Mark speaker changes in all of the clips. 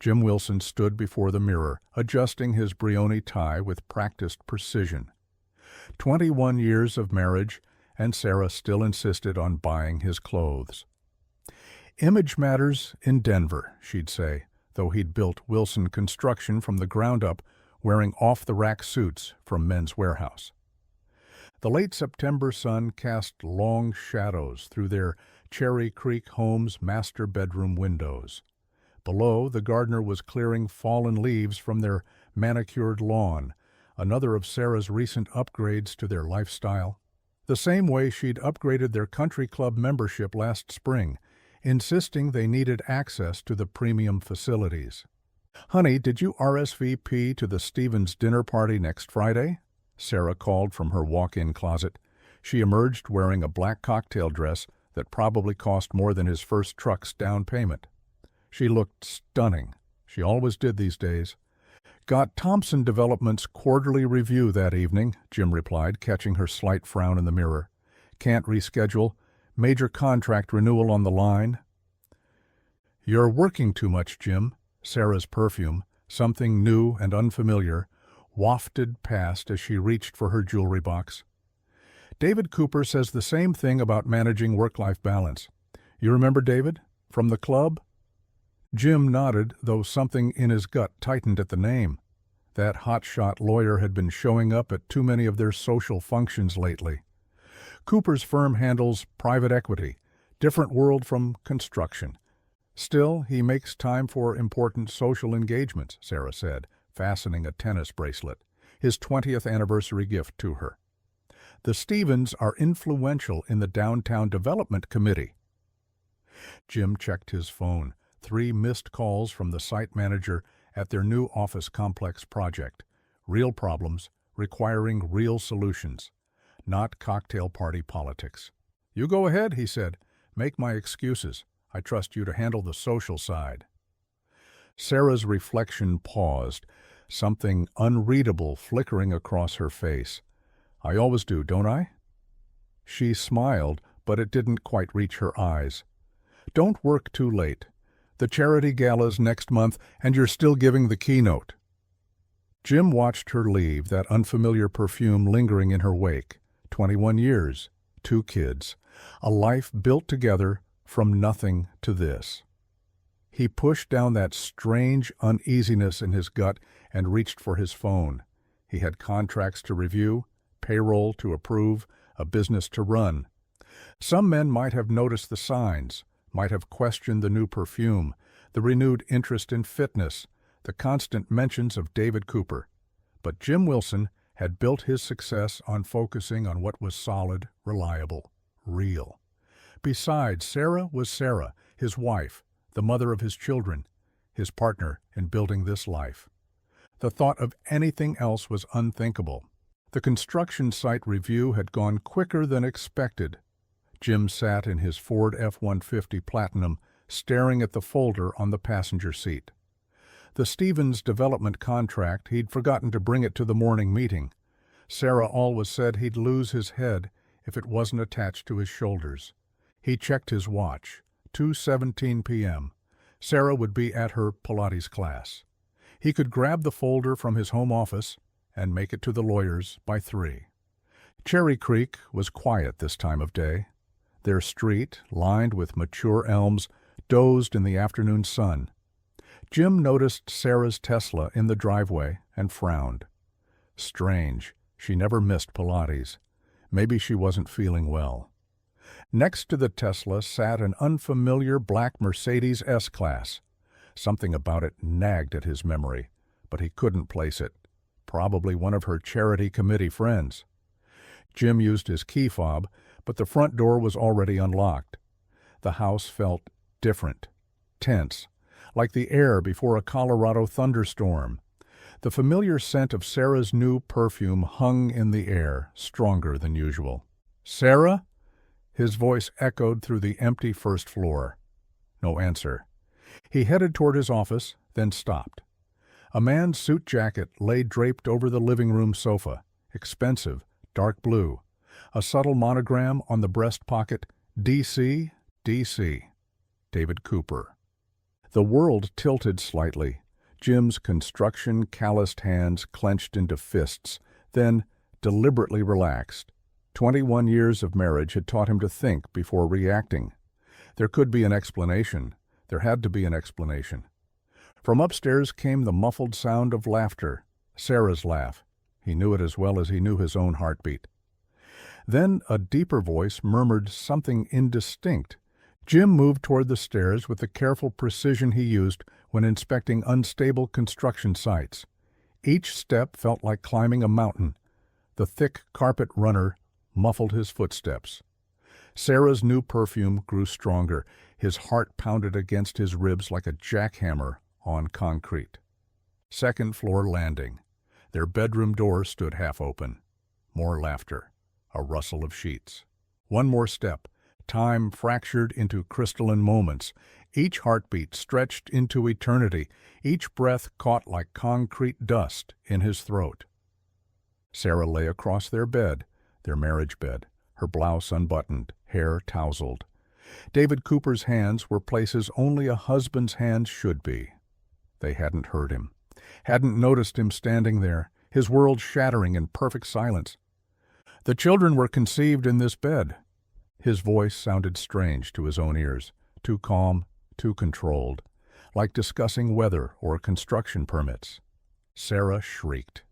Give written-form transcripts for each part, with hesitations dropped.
Speaker 1: Jim Wilson stood before the mirror, adjusting his Brioni tie with practiced precision. 21 years of marriage, and Sarah still insisted on buying his clothes. "Image matters in Denver," she'd say, though he'd built Wilson Construction from the ground up, wearing off-the-rack suits from Men's Warehouse. The late September sun cast long shadows through their Cherry Creek home's master bedroom windows. Below, the gardener was clearing fallen leaves from their manicured lawn, another of Sarah's recent upgrades to their lifestyle. The same way she'd upgraded their country club membership last spring, insisting they needed access to the premium facilities. "Honey, did you RSVP to the Stevens dinner party next Friday?" Sarah called from her walk-in closet. She emerged wearing a black cocktail dress that probably cost more than his first truck's down payment. She looked stunning. She always did these days. "Got Thompson Development's quarterly review that evening," Jim replied, catching her slight frown in the mirror. "Can't reschedule. Major contract renewal on the line." "You're working too much, Jim." Sarah's perfume, something new and unfamiliar, wafted past as she reached for her jewelry box. "David Cooper says the same thing about managing work-life balance. You remember David? From the club?" Jim nodded, though something in his gut tightened at the name. That hotshot lawyer had been showing up at too many of their social functions lately. "Cooper's firm handles private equity, different world from construction. Still, he makes time for important social engagements," Sarah said, fastening a tennis bracelet, his 20th anniversary gift to her. "The Stevens are influential in the Downtown Development Committee." Jim checked his phone. 3 missed calls from the site manager at their new office complex project. Real problems requiring real solutions, not cocktail party politics. "You go ahead," he said. "Make my excuses. I trust you to handle the social side." Sarah's reflection paused, something unreadable flickering across her face. "I always do, don't I?" She smiled, but it didn't quite reach her eyes. "Don't work too late. The charity gala's next month, and you're still giving the keynote." Jim watched her leave, that unfamiliar perfume lingering in her wake. 21 years, 2 kids, a life built together from nothing to this. He pushed down that strange uneasiness in his gut and reached for his phone. He had contracts to review, payroll to approve, a business to run. Some men might have noticed the signs, might have questioned the new perfume, the renewed interest in fitness, the constant mentions of David Cooper. But Jim Wilson had built his success on focusing on what was solid, reliable, real. Besides, Sarah was Sarah, his wife, the mother of his children, his partner in building this life. The thought of anything else was unthinkable. The construction site review had gone quicker than expected. Jim sat in his Ford F-150 Platinum, staring at the folder on the passenger seat. The Stevens development contract, he'd forgotten to bring it to the morning meeting. Sarah always said he'd lose his head if it wasn't attached to his shoulders. He checked his watch. 2:17 p.m. Sarah would be at her Pilates class. He could grab the folder from his home office and make it to the lawyers by 3. Cherry Creek was quiet this time of day. Their street, lined with mature elms, dozed in the afternoon sun. Jim noticed Sarah's Tesla in the driveway and frowned. Strange, she never missed Pilates. Maybe she wasn't feeling well. Next to the Tesla sat an unfamiliar black Mercedes S-Class. Something about it nagged at his memory, but he couldn't place it. Probably one of her charity committee friends. Jim used his key fob, but the front door was already unlocked. The house felt different, tense, like the air before a Colorado thunderstorm. The familiar scent of Sarah's new perfume hung in the air, stronger than usual. "Sarah?" His voice echoed through the empty first floor. No answer. He headed toward his office, then stopped. A man's suit jacket lay draped over the living room sofa, expensive, dark blue. A subtle monogram on the breast pocket, D.C., D.C., David Cooper. The world tilted slightly. Jim's construction calloused hands clenched into fists, then deliberately relaxed. 21 years of marriage had taught him to think before reacting. There could be an explanation. There had to be an explanation. From upstairs came the muffled sound of laughter, Sarah's laugh. He knew it as well as he knew his own heartbeat. Then a deeper voice murmured something indistinct. Jim moved toward the stairs with the careful precision he used when inspecting unstable construction sites. Each step felt like climbing a mountain. The thick carpet runner muffled his footsteps. Sarah's new perfume grew stronger. His heart pounded against his ribs like a jackhammer on concrete. Second floor landing. Their bedroom door stood half open. More laughter. A rustle of sheets. One more step. Time fractured into crystalline moments. Each heartbeat stretched into eternity. Each breath caught like concrete dust in his throat. Sarah lay across their bed, their marriage bed, her blouse unbuttoned, hair tousled. David Cooper's hands were places only a husband's hands should be. They hadn't heard him, hadn't noticed him standing there, his world shattering in perfect silence. The children were conceived in this bed. His voice sounded strange to his own ears, too calm, too controlled, like discussing weather or construction permits. Sarah shrieked.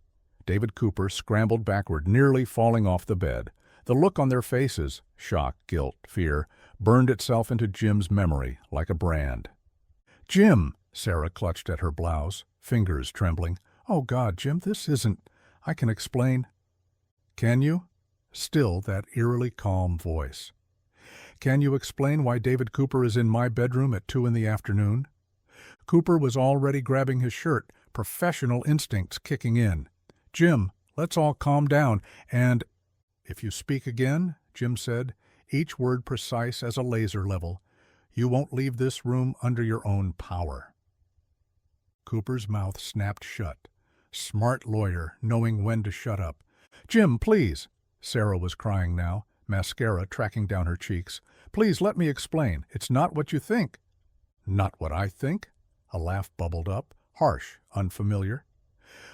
Speaker 1: David Cooper scrambled backward, nearly falling off the bed. The look on their faces, shock, guilt, fear, burned itself into Jim's memory like a brand. "Jim!" Sarah clutched at her blouse, fingers trembling. "Oh, God, Jim, this isn't... I can explain." "Can you?" Still that eerily calm voice. "Can you explain why David Cooper is in my bedroom at 2 in the afternoon?" Cooper was already grabbing his shirt, professional instincts kicking in. "Jim, let's all calm down, and—" "If you speak again," Jim said, each word precise as a laser level, "you won't leave this room under your own power." Cooper's mouth snapped shut. Smart lawyer, knowing when to shut up. "Jim, please!" Sarah was crying now, mascara tracking down her cheeks. "Please let me explain. It's not what you think." "Not what I think?" A laugh bubbled up, harsh, unfamiliar.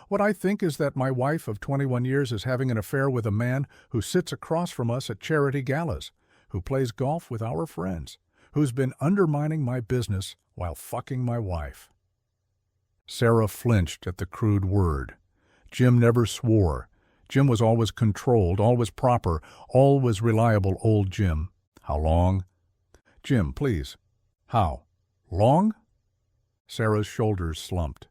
Speaker 1: "What I think is that my wife of 21 years is having an affair with a man who sits across from us at charity galas, who plays golf with our friends, who's been undermining my business while fucking my wife." Sarah flinched at the crude word. Jim never swore. Jim was always controlled, always proper, always reliable old Jim. "How long?" "Jim, please." "How? Long?" Sarah's shoulders slumped.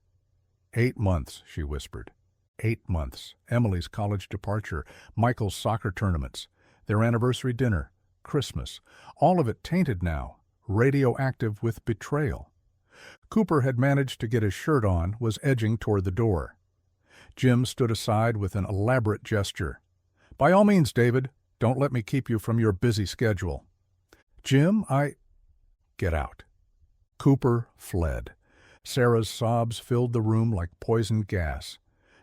Speaker 1: 8 months, she whispered. 8 months. Emily's college departure, Michael's soccer tournaments, their anniversary dinner, Christmas. All of it tainted now, radioactive with betrayal. Cooper had managed to get his shirt on, was edging toward the door. Jim stood aside with an elaborate gesture. "By all means, David, don't let me keep you from your busy schedule." "Jim, Get out." Cooper fled. Sarah's sobs filled the room like poisoned gas.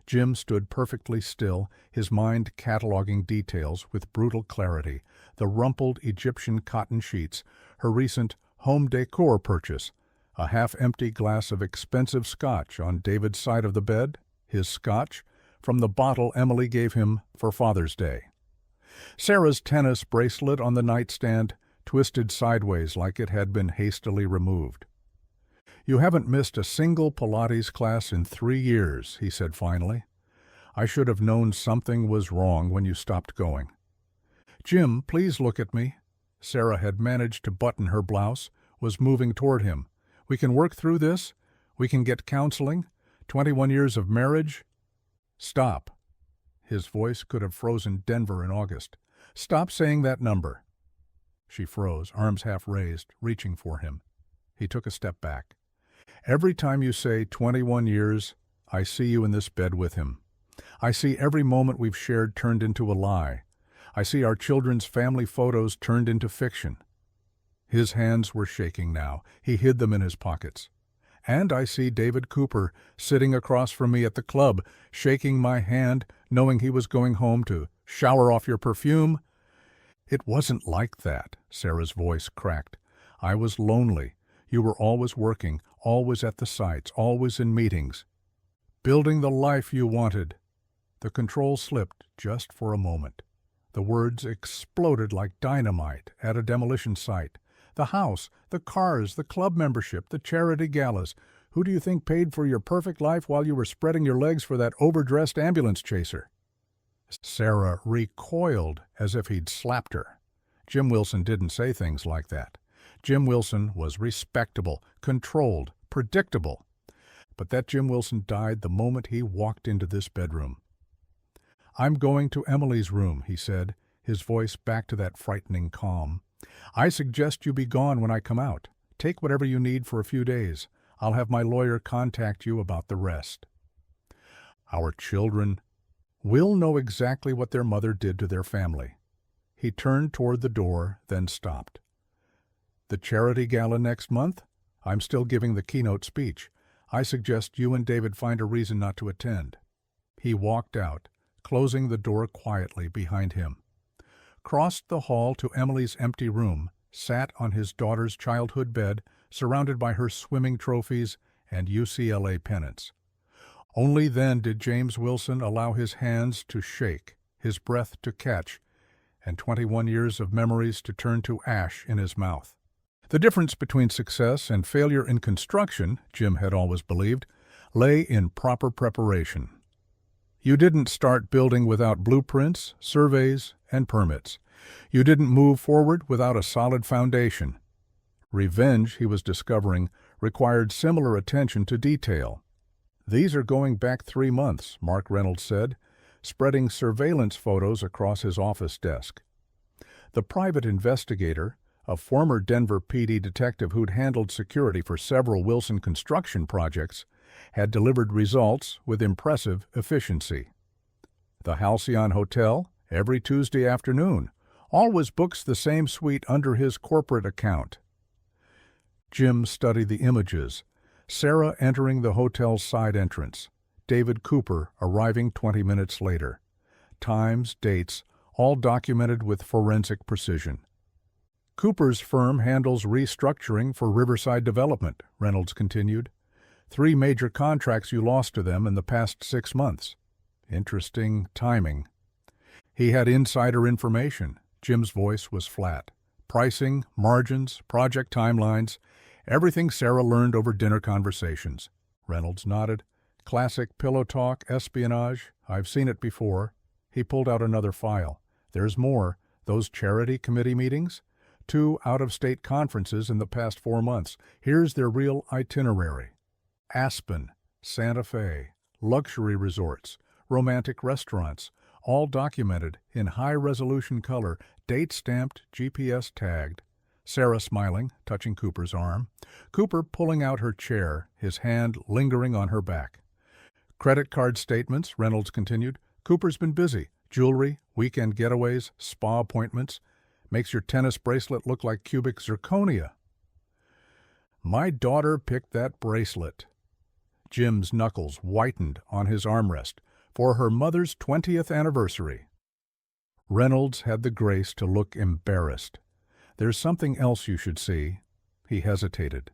Speaker 1: Jim stood perfectly still, his mind cataloging details with brutal clarity. The rumpled Egyptian cotton sheets, her recent home decor purchase, a half-empty glass of expensive scotch on David's side of the bed, his scotch, from the bottle Emily gave him for Father's Day. Sarah's tennis bracelet on the nightstand, twisted sideways like it had been hastily removed. "You haven't missed a single Pilates class in 3 years, he said finally. "I should have known something was wrong when you stopped going." "Jim, please look at me." Sarah had managed to button her blouse, was moving toward him. "We can work through this. We can get counseling. 21 years of marriage." "Stop." His voice could have frozen Denver in August. "Stop saying that number." She froze, arms half raised, reaching for him. He took a step back. "Every time you say 21 years, I see you in this bed with him. I see every moment we've shared turned into a lie. I see our children's family photos turned into fiction." His hands were shaking now. He hid them in his pockets. "And I see David Cooper sitting across from me at the club, shaking my hand, knowing he was going home to shower off your perfume." "It wasn't like that," Sarah's voice cracked. "I was lonely. You were always working, always at the sites, always in meetings. Building the life you wanted. The control slipped just for a moment. The words exploded like dynamite at a demolition site. The house, the cars, the club membership, the charity galas. Who do you think paid for your perfect life while you were spreading your legs for that overdressed ambulance chaser? Sarah recoiled as if he'd slapped her. Jim Wilson didn't say things like that. Jim Wilson was respectable, controlled, predictable. But that Jim Wilson died the moment he walked into this bedroom. "I'm going to Emily's room," he said, his voice back to that frightening calm. "I suggest you be gone when I come out. Take whatever you need for a few days. I'll have my lawyer contact you about the rest." Our children will know exactly what their mother did to their family. He turned toward the door, then stopped. "The charity gala next month? I'm still giving the keynote speech. I suggest you and David find a reason not to attend." He walked out, closing the door quietly behind him, crossed the hall to Emily's empty room, sat on his daughter's childhood bed, surrounded by her swimming trophies and UCLA pennants. Only then did James Wilson allow his hands to shake, his breath to catch, and 21 years of memories to turn to ash in his mouth. The difference between success and failure in construction, Jim had always believed, lay in proper preparation. You didn't start building without blueprints, surveys, and permits. You didn't move forward without a solid foundation. Revenge, he was discovering, required similar attention to detail. "These are going back 3 months, Mark Reynolds said, spreading surveillance photos across his office desk. The private investigator, a former Denver PD detective who'd handled security for several Wilson construction projects, had delivered results with impressive efficiency. The Halcyon Hotel, every Tuesday afternoon, always books the same suite under his corporate account. Jim studied the images, Sarah entering the hotel's side entrance, David Cooper arriving 20 minutes later. Times, dates, all documented with forensic precision. "Cooper's firm handles restructuring for Riverside Development," Reynolds continued. 3 major contracts you lost to them in the past 6 months. Interesting timing. He had insider information. Jim's voice was flat. Pricing, margins, project timelines, everything Sarah learned over dinner conversations. Reynolds nodded. "Classic pillow talk, espionage. I've seen it before." He pulled out another file. "There's more. Those charity committee meetings? 2 out-of-state conferences in the past 4 months. Here's their real itinerary. Aspen, Santa Fe, luxury resorts, romantic restaurants, all documented in high-resolution color, date-stamped, GPS-tagged." Sarah smiling, touching Cooper's arm. Cooper pulling out her chair, his hand lingering on her back. "Credit card statements," Reynolds continued. "Cooper's been busy. Jewelry, weekend getaways, spa appointments. Makes your tennis bracelet look like cubic zirconia." "My daughter picked that bracelet." Jim's knuckles whitened on his armrest. "For her mother's 20th anniversary." Reynolds had the grace to look embarrassed. "There's something else you should see." He hesitated.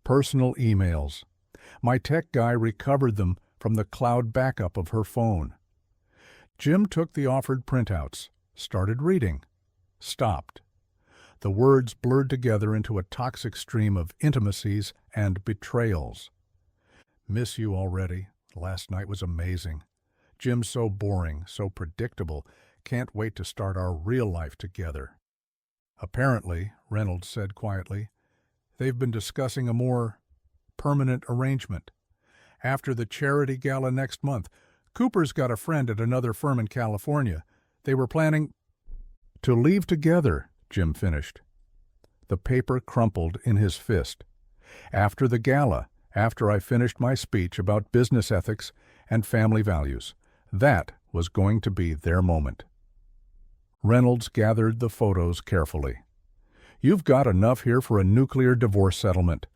Speaker 1: "Personal emails. My tech guy recovered them from the cloud backup of her phone." Jim took the offered printouts, started reading, stopped. The words blurred together into a toxic stream of intimacies and betrayals. "Miss you already. Last night was amazing. Jim's so boring, so predictable. Can't wait to start our real life together." "Apparently," Reynolds said quietly, "they've been discussing a more permanent arrangement. After the charity gala next month, Cooper's got a friend at another firm in California. They were planning to leave together," Jim finished. The paper crumpled in his fist. "After the gala, after I finished my speech about business ethics and family values. That was going to be their moment." Reynolds gathered the photos carefully. "You've got enough here for a nuclear divorce settlement.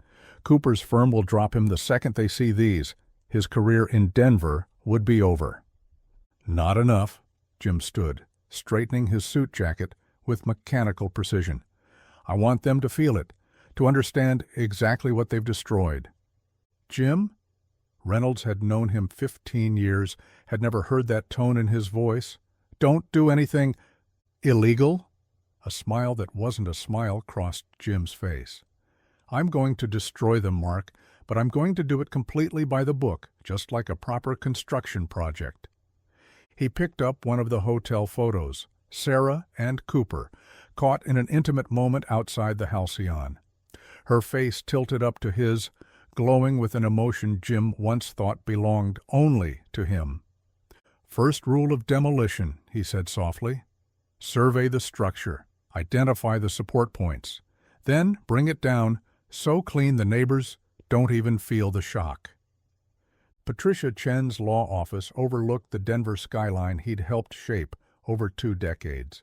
Speaker 1: Cooper's firm will drop him the second they see these. His career in Denver would be over." "Not enough." Jim stood, straightening his suit jacket with mechanical precision. "I want them to feel it, to understand exactly what they've destroyed. Jim? Reynolds had known him 15 years, had never heard that tone in his voice. Don't do anything illegal? A smile that wasn't a smile crossed Jim's face. I'm going to destroy them, Mark, but I'm going to do it completely by the book, just like a proper construction project. He picked up one of the hotel photos, Sarah and Cooper, caught in an intimate moment outside the Halcyon. Her face tilted up to his, glowing with an emotion Jim once thought belonged only to him. First rule of demolition, he said softly. Survey the structure. Identify the support points. Then bring it down so clean the neighbors don't even feel the shock. Patricia Chen's law office overlooked the Denver skyline he'd helped shape over 2 decades.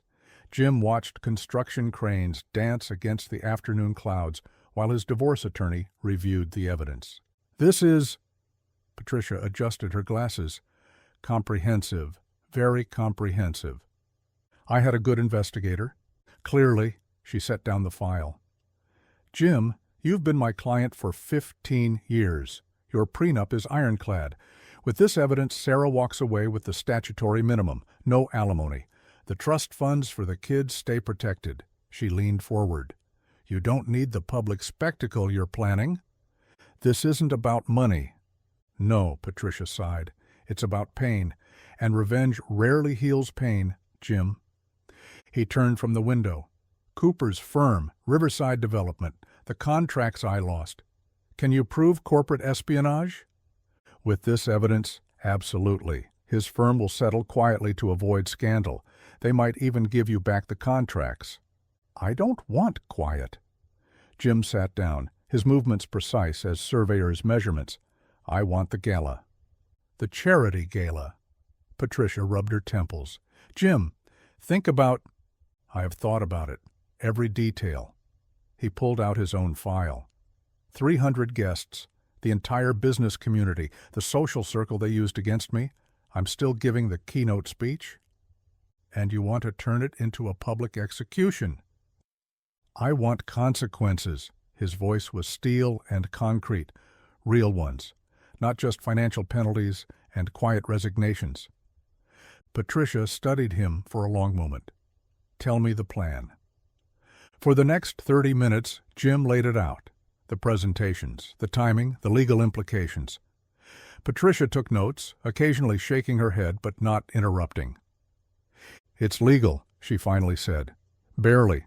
Speaker 1: Jim watched construction cranes dance against the afternoon clouds while his divorce attorney reviewed the evidence. This is... Patricia adjusted her glasses. Comprehensive. Very comprehensive. I had a good investigator. Clearly, she set down the file. Jim, you've been my client for 15 years. Your prenup is ironclad. With this evidence, Sarah walks away with the statutory minimum, no alimony. The trust funds for the kids stay protected. She leaned forward. You don't need the public spectacle you're planning. This isn't about money. No, Patricia sighed. It's about pain, and revenge rarely heals pain, Jim. He turned from the window. Cooper's firm, Riverside Development, the contracts I lost. Can you prove corporate espionage? With this evidence, absolutely. His firm will settle quietly to avoid scandal. They might even give you back the contracts. I don't want quiet. Jim sat down, his movements precise as surveyors' measurements. I want the gala. The charity gala. Patricia rubbed her temples. Jim, think about... I have thought about it. Every detail. He pulled out his own file. 300 guests, the entire business community, the social circle they used against me. I'm still giving the keynote speech. And you want to turn it into a public execution. I want consequences. His voice was steel and concrete, real ones, not just financial penalties and quiet resignations. Patricia studied him for a long moment. Tell me the plan. For the next 30 minutes, Jim laid it out. The presentations, the timing, the legal implications. Patricia took notes, occasionally shaking her head but not interrupting. It's legal, she finally said. Barely.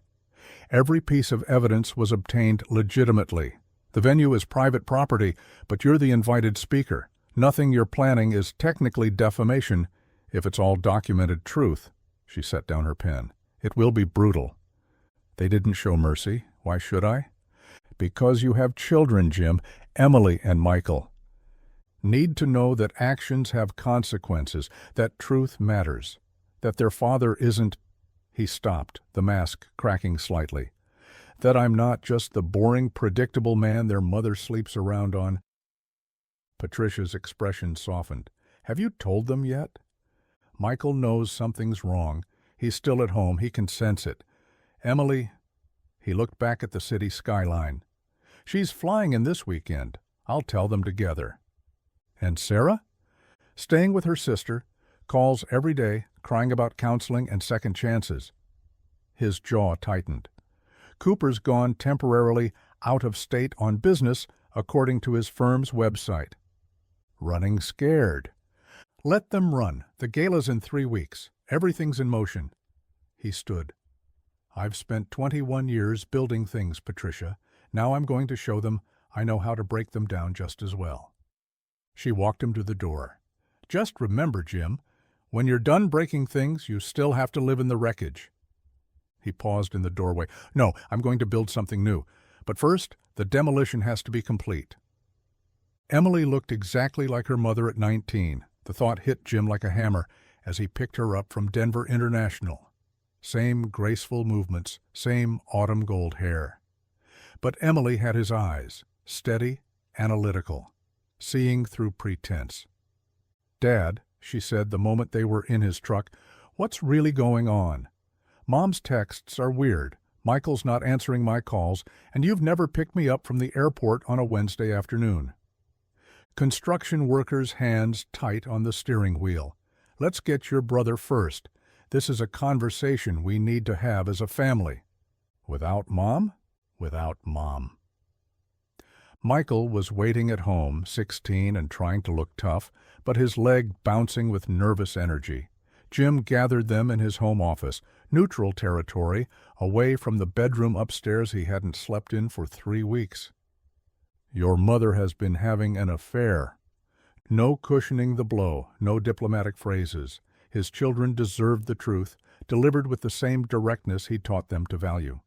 Speaker 1: Every piece of evidence was obtained legitimately. The venue is private property, but you're the invited speaker. Nothing you're planning is technically defamation if it's all documented truth. She set down her pen. It will be brutal. They didn't show mercy. Why should I? Because you have children, Jim, Emily and Michael. Need to know that actions have consequences, that truth matters, that their father isn't... He stopped, the mask cracking slightly. That I'm not just the boring, predictable man their mother sleeps around on. Patricia's expression softened. Have you told them yet? Michael knows something's wrong. He's still at home. He can sense it. Emily... He looked back at the city skyline. She's flying in this weekend. I'll tell them together. And Sarah? Staying with her sister, calls every day, crying about counseling and second chances. His jaw tightened. Cooper's gone temporarily out of state on business, according to his firm's website. Running scared. Let them run. The gala's in 3 weeks. Everything's in motion. He stood. I've spent 21 years building things, Patricia. Now I'm going to show them I know how to break them down just as well. She walked him to the door. Just remember, Jim, when you're done breaking things, you still have to live in the wreckage. He paused in the doorway. No, I'm going to build something new. But first, the demolition has to be complete. Emily looked exactly like her mother at 19. The thought hit Jim like a hammer as he picked her up from Denver International. Same graceful movements, same autumn gold hair. But Emily had his eyes, steady, analytical, seeing through pretense. Dad, she said the moment they were in his truck, what's really going on? Mom's texts are weird. Michael's not answering my calls, and you've never picked me up from the airport on a Wednesday afternoon. Construction workers' hands tight on the steering wheel. Let's get your brother first. This is a conversation we need to have as a family. Without Mom? Without Mom. Michael was waiting at home, 16 and trying to look tough, but his leg bouncing with nervous energy. Jim gathered them in his home office, neutral territory, away from the bedroom upstairs he hadn't slept in for 3 weeks. Your mother has been having an affair. No cushioning the blow, no diplomatic phrases. His children deserved the truth, delivered with the same directness he taught them to value.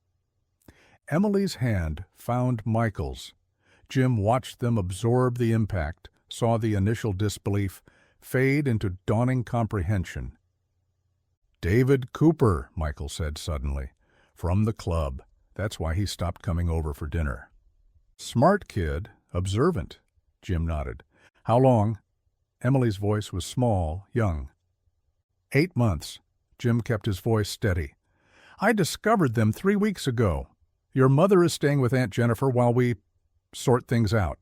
Speaker 1: Emily's hand found Michael's. Jim watched them absorb the impact, saw the initial disbelief fade into dawning comprehension. "David Cooper," Michael said suddenly, "from the club. That's why he stopped coming over for dinner." "Smart kid, observant," Jim nodded. "How long?" Emily's voice was small, young. 8 months. Jim kept his voice steady. "I discovered them 3 weeks ago. Your mother is staying with Aunt Jennifer while we sort things out."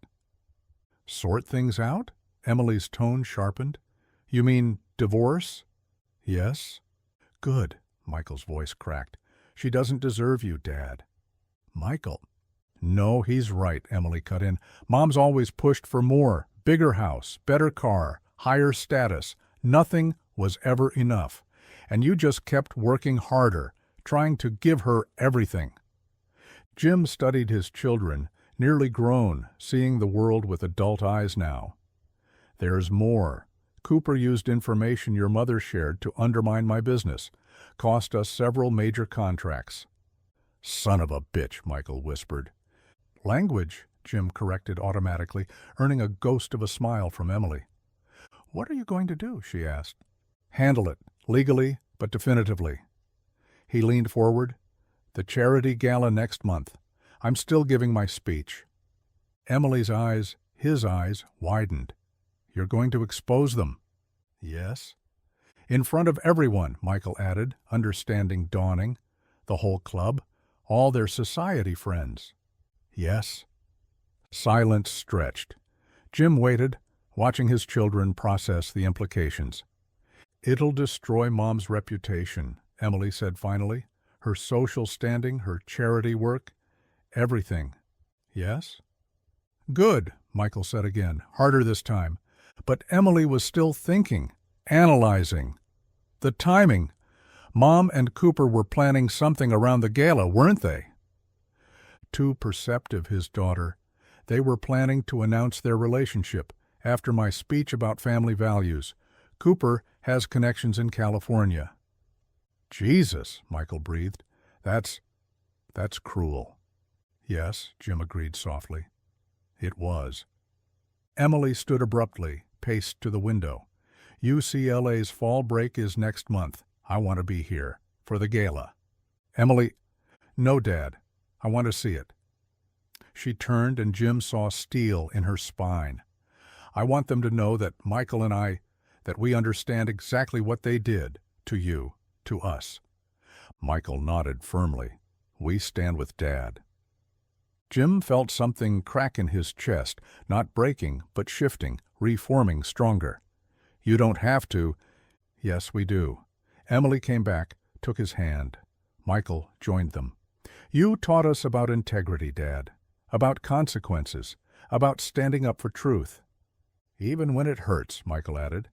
Speaker 1: "Sort things out?" Emily's tone sharpened. "You mean divorce?" "Yes." "Good," Michael's voice cracked. "She doesn't deserve you, Dad." "Michael." "No, he's right," Emily cut in. "Mom's always pushed for more. Bigger house, better car, higher status. Nothing was ever enough. And you just kept working harder, trying to give her everything." Jim studied his children, nearly grown, seeing the world with adult eyes now. "There's more. Cooper used information your mother shared to undermine my business. Cost us several major contracts." "Son of a bitch," Michael whispered. "Language," Jim corrected automatically, earning a ghost of a smile from Emily. "What are you going to do?" she asked. "Handle it, legally, but definitively." He leaned forward. "The charity gala next month. I'm still giving my speech." Emily's eyes, his eyes, widened. "You're going to expose them?" "Yes." "In front of everyone," Michael added, understanding dawning. "The whole club, all their society friends." "Yes." Silence stretched. Jim waited, watching his children process the implications. "It'll destroy Mom's reputation," Emily said finally. "Her social standing, her charity work, everything." "Yes?" "Good," Michael said again, harder this time. But Emily was still thinking, analyzing. The timing. Mom and Cooper were planning something around the gala, weren't they? Too perceptive, his daughter. They were planning to announce their relationship after my speech about family values. Cooper has connections in California. "Jesus," Michael breathed. That's cruel." "Yes," Jim agreed softly. "It was." Emily stood abruptly, paced to the window. "UCLA's fall break is next month. I want to be here. For the gala." "Emily." "No, Dad. I want to see it." She turned and Jim saw steel in her spine. "I want them to know that Michael and I, that we understand exactly what they did. To you. To us." Michael nodded firmly. "We stand with Dad." Jim felt something crack in his chest, not breaking, but shifting, reforming stronger. "You don't have to." "Yes, we do." Emily came back, took his hand. Michael joined them. "You taught us about integrity, Dad. About consequences. About standing up for truth." "Even when it hurts," Michael added.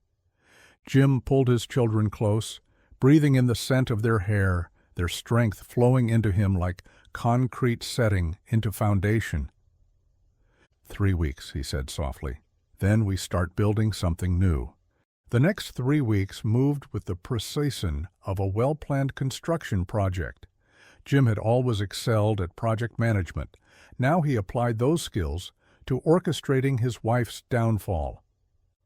Speaker 1: Jim pulled his children close, breathing in the scent of their hair, their strength flowing into him like concrete setting into foundation. 3 weeks, he said softly. Then we start building something new. The next 3 weeks moved with the precision of a well-planned construction project. Jim had always excelled at project management. Now he applied those skills to orchestrating his wife's downfall.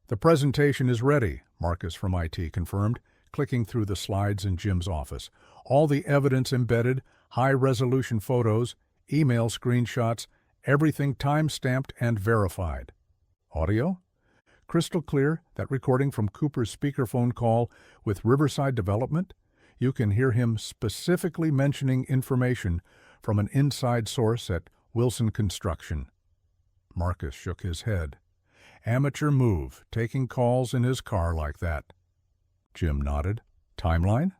Speaker 1: "The presentation is ready," Marcus from IT confirmed, clicking through the slides in Jim's office. "All the evidence embedded, high-resolution photos, email screenshots, everything time-stamped and verified." "Audio?" "Crystal clear, that recording from Cooper's speakerphone call with Riverside Development. You can hear him specifically mentioning information from an inside source at Wilson Construction." Marcus shook his head. Amateur move, taking calls in his car like that. Jim nodded. Timeline?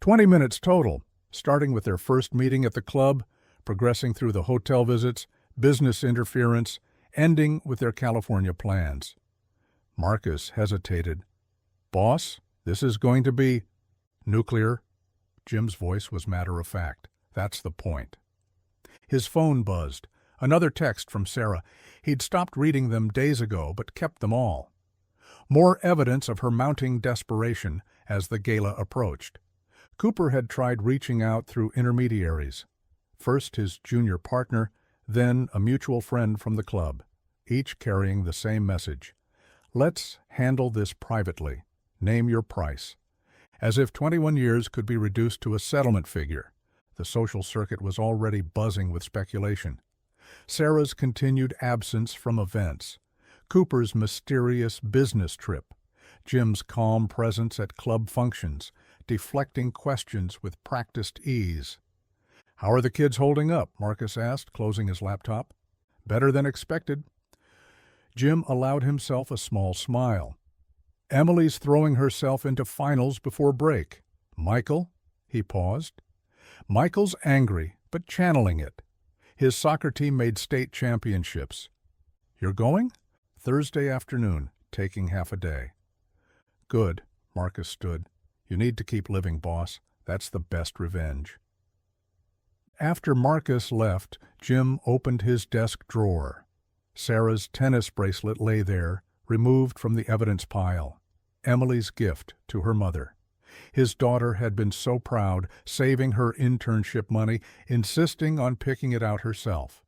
Speaker 1: 20 minutes total, starting with their first meeting at the club, progressing through the hotel visits, business interference, ending with their California plans. Marcus hesitated. Boss, this is going to be nuclear. Jim's voice was matter-of-fact. That's the point. His phone buzzed. Another text from Sarah. He'd stopped reading them days ago, but kept them all. More evidence of her mounting desperation as the gala approached. Cooper had tried reaching out through intermediaries. First his junior partner, then a mutual friend from the club, each carrying the same message. Let's handle this privately. Name your price. As if 21 years could be reduced to a settlement figure. The social circuit was already buzzing with speculation. Sarah's continued absence from events. Cooper's mysterious business trip. Jim's calm presence at club functions, deflecting questions with practiced ease. How are the kids holding up? Marcus asked, closing his laptop. Better than expected. Jim allowed himself a small smile. Emily's throwing herself into finals before break. Michael? He paused. Michael's angry, but channeling it. His soccer team made state championships. You're going? Thursday afternoon, taking half a day. Good, Marcus stood. You need to keep living, boss. That's the best revenge. After Marcus left, Jim opened his desk drawer. Sarah's tennis bracelet lay there, removed from the evidence pile. Emily's gift to her mother. His daughter had been so proud, saving her internship money, insisting on picking it out herself.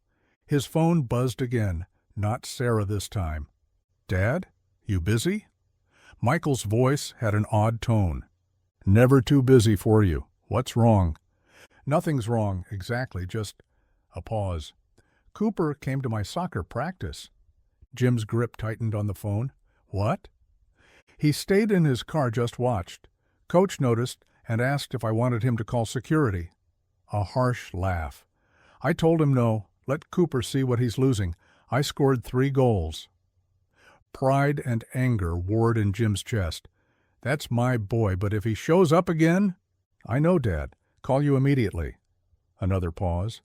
Speaker 1: His phone buzzed again, not Sarah this time. Dad, you busy? Michael's voice had an odd tone. Never too busy for you. What's wrong? Nothing's wrong, exactly, just a pause. Cooper came to my soccer practice. Jim's grip tightened on the phone. What? He stayed in his car, just watched. Coach noticed and asked if I wanted him to call security. A harsh laugh. I told him no. Let Cooper see what he's losing. I scored 3 goals. Pride and anger warred in Jim's chest. That's my boy, but if he shows up again... I know, Dad. Call you immediately. Another pause.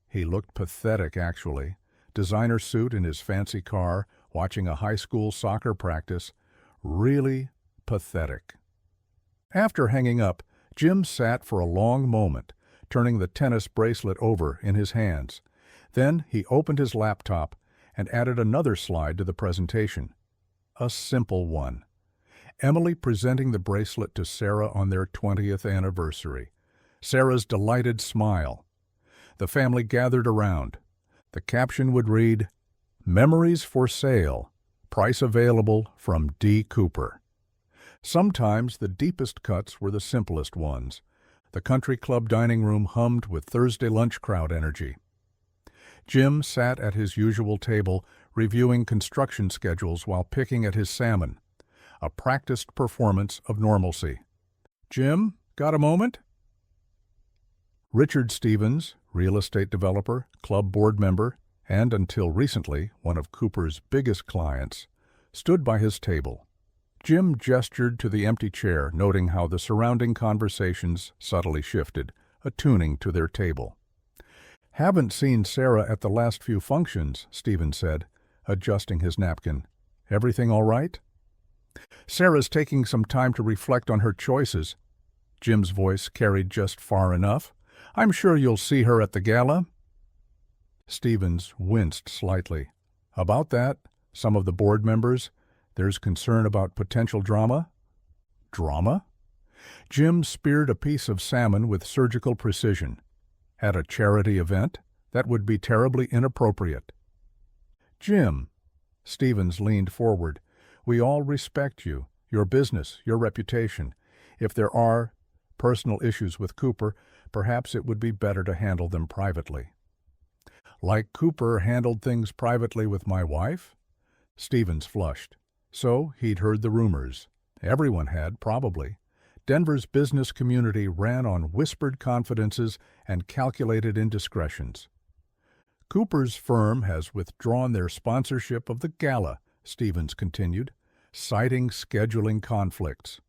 Speaker 1: He looked pathetic, actually. Designer suit in his fancy car, watching a high school soccer practice. Really pathetic. After hanging up, Jim sat for a long moment, turning the tennis bracelet over in his hands. Then he opened his laptop and added another slide to the presentation. A simple one. Emily presenting the bracelet to Sarah on their 20th anniversary. Sarah's delighted smile. The family gathered around. The caption would read, Memories for sale. Price available from D. Cooper. Sometimes the deepest cuts were the simplest ones. The country club dining room hummed with Thursday lunch crowd energy. Jim sat at his usual table, reviewing construction schedules while picking at his salmon. A practiced performance of normalcy. Jim, got a moment? Richard Stevens, real estate developer, club board member, and until recently one of Cooper's biggest clients, stood by his table. Jim gestured to the empty chair, noting how the surrounding conversations subtly shifted, attuning to their table. Haven't seen Sarah at the last few functions, Stevens said, adjusting his napkin. Everything all right? Sarah's taking some time to reflect on her choices. Jim's voice carried just far enough. I'm sure you'll see her at the gala. Stevens winced slightly. About that, some of the board members, there's concern about potential drama. Drama? Jim speared a piece of salmon with surgical precision. At a charity event? That would be terribly inappropriate. Jim, Stevens leaned forward, we all respect you, your business, your reputation. If there are personal issues with Cooper, perhaps it would be better to handle them privately. Like Cooper handled things privately with my wife? Stevens flushed. So he'd heard the rumors. Everyone had, probably. Denver's business community ran on whispered confidences and calculated indiscretions. Cooper's firm has withdrawn their sponsorship of the gala, Stevens continued, citing scheduling conflicts.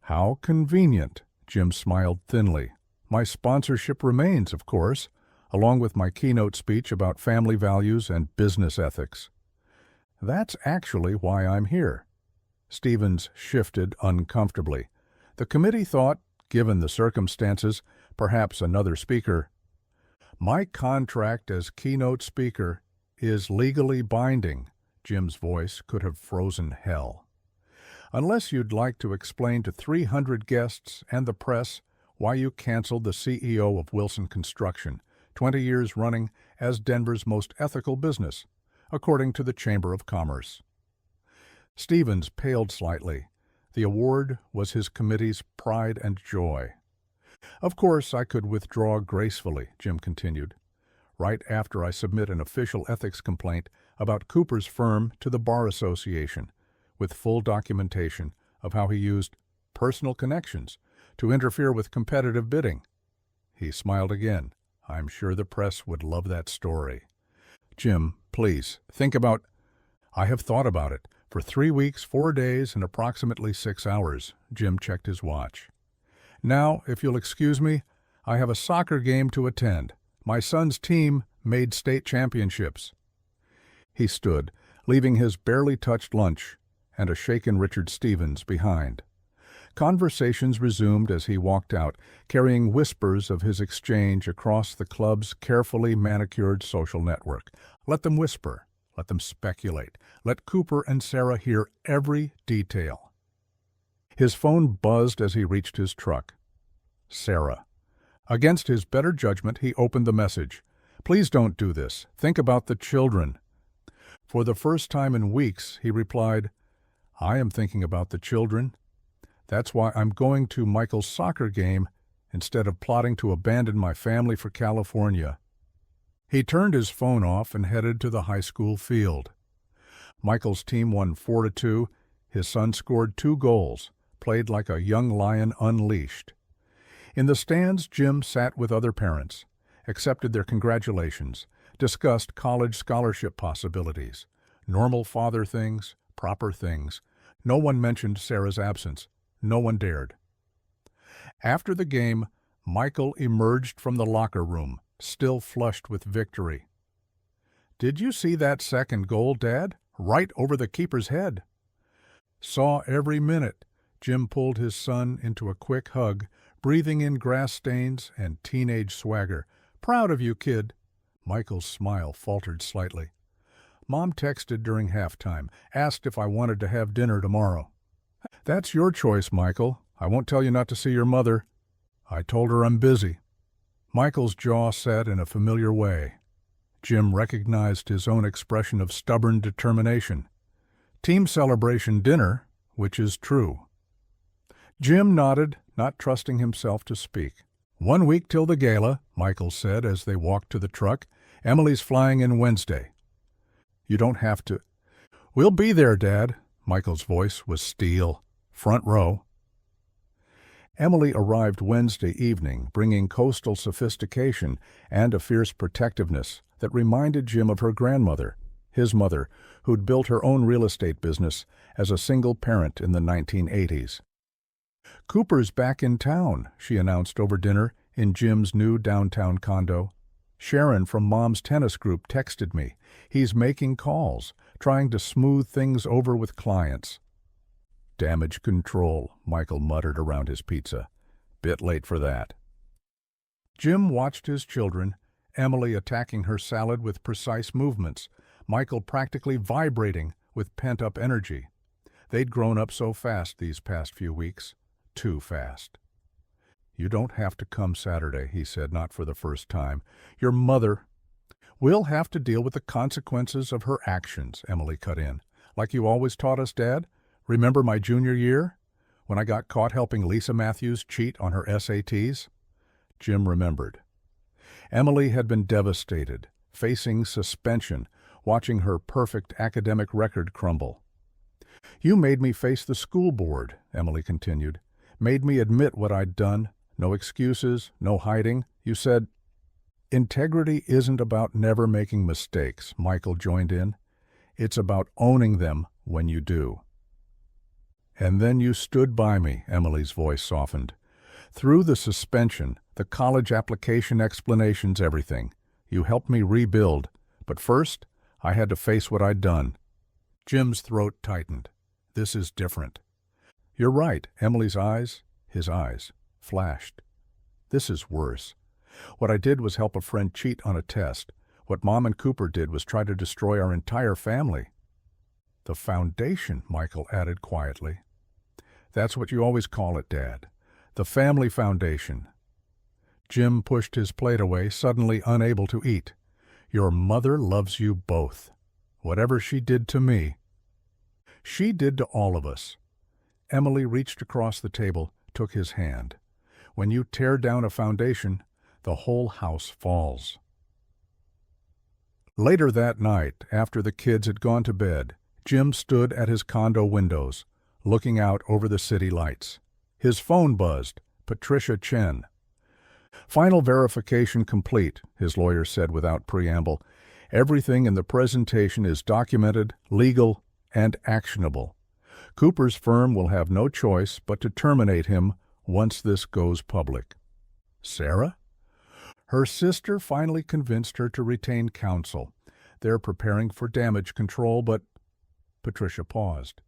Speaker 1: How convenient, Jim smiled thinly. My sponsorship remains, of course, along with my keynote speech about family values and business ethics. That's actually why I'm here. Stevens shifted uncomfortably. The committee thought, given the circumstances, perhaps another speaker. My contract as keynote speaker is legally binding. Jim's voice could have frozen hell. Unless you'd like to explain to 300 guests and the press why you canceled the CEO of Wilson Construction, 20 years running as Denver's most ethical business, according to the Chamber of Commerce. Stevens paled slightly. The award was his committee's pride and joy. Of course, I could withdraw gracefully, Jim continued, right after I submit an official ethics complaint about Cooper's firm to the Bar Association, with full documentation of how he used personal connections to interfere with competitive bidding. He smiled again. I'm sure the press would love that story. Jim, please, think about... I have thought about it. For 3 weeks, 4 days, and approximately 6 hours. Jim checked his watch. Now, if you'll excuse me, I have a soccer game to attend. My son's team made state championships. He stood, leaving his barely touched lunch and a shaken Richard Stevens behind. Conversations resumed as he walked out, carrying whispers of his exchange across the club's carefully manicured social network. Let them whisper. Let them speculate. Let Cooper and Sarah hear every detail. His phone buzzed as he reached his truck. Sarah. Against his better judgment, he opened the message. Please don't do this. Think about the children. For the first time in weeks, he replied, I am thinking about the children. That's why I'm going to Michael's soccer game instead of plotting to abandon my family for California. He turned his phone off and headed to the high school field. Michael's team won 4-2. His son scored 2 goals, played like a young lion unleashed. In the stands, Jim sat with other parents, accepted their congratulations, discussed college scholarship possibilities, normal father things, proper things. No one mentioned Sarah's absence. No one dared. After the game, Michael emerged from the locker room, still flushed with victory. Did you see that second goal, Dad? Right over the keeper's head. Saw every minute. Jim pulled his son into a quick hug, breathing in grass stains and teenage swagger. Proud of you, kid. Michael's smile faltered slightly. Mom texted during halftime, asked if I wanted to have dinner tomorrow. That's your choice, Michael. I won't tell you not to see your mother. I told her I'm busy. Michael's jaw set in a familiar way. Jim recognized his own expression of stubborn determination. Team celebration dinner, which is true. Jim nodded, not trusting himself to speak. 1 week till the gala, Michael said as they walked to the truck. Emily's flying in Wednesday. You don't have to. We'll be there, Dad. Michael's voice was steel. Front row. Emily arrived Wednesday evening, bringing coastal sophistication and a fierce protectiveness that reminded Jim of her grandmother, his mother, who'd built her own real estate business as a single parent in the 1980s. Cooper's back in town, she announced over dinner in Jim's new downtown condo. Sharon from Mom's tennis group texted me. He's making calls, trying to smooth things over with clients. Damage control, Michael muttered around his pizza. Bit late for that. Jim watched his children, Emily attacking her salad with precise movements, Michael practically vibrating with pent-up energy. They'd grown up so fast these past few weeks. Too fast. You don't have to come Saturday, he said, not for the first time. Your mother... We'll have to deal with the consequences of her actions, Emily cut in. Like you always taught us, Dad? Remember my junior year, when I got caught helping Lisa Matthews cheat on her SATs? Jim remembered. Emily had been devastated, facing suspension, watching her perfect academic record crumble. You made me face the school board, Emily continued. Made me admit what I'd done. No excuses, no hiding. You said, integrity isn't about never making mistakes, Michael joined in. It's about owning them when you do. And then you stood by me, Emily's voice softened. Through the suspension, the college application explanations, everything. You helped me rebuild, but first, I had to face what I'd done. Jim's throat tightened. This is different. You're right, Emily's eyes, his eyes, flashed. This is worse. What I did was help a friend cheat on a test. What Mom and Cooper did was try to destroy our entire family. The foundation, Michael added quietly. That's what you always call it, Dad. The family foundation. Jim pushed his plate away, suddenly unable to eat. Your mother loves you both. Whatever she did to me, she did to all of us. Emily reached across the table, took his hand. When you tear down a foundation, the whole house falls. Later that night, after the kids had gone to bed, Jim stood at his condo windows, looking out over the city lights. His phone buzzed. Patricia Chen. Final verification complete, his lawyer said without preamble. Everything in the presentation is documented, legal, and actionable. Cooper's firm will have no choice but to terminate him once this goes public. Sarah? Her sister finally convinced her to retain counsel. They're preparing for damage control, but... Patricia paused.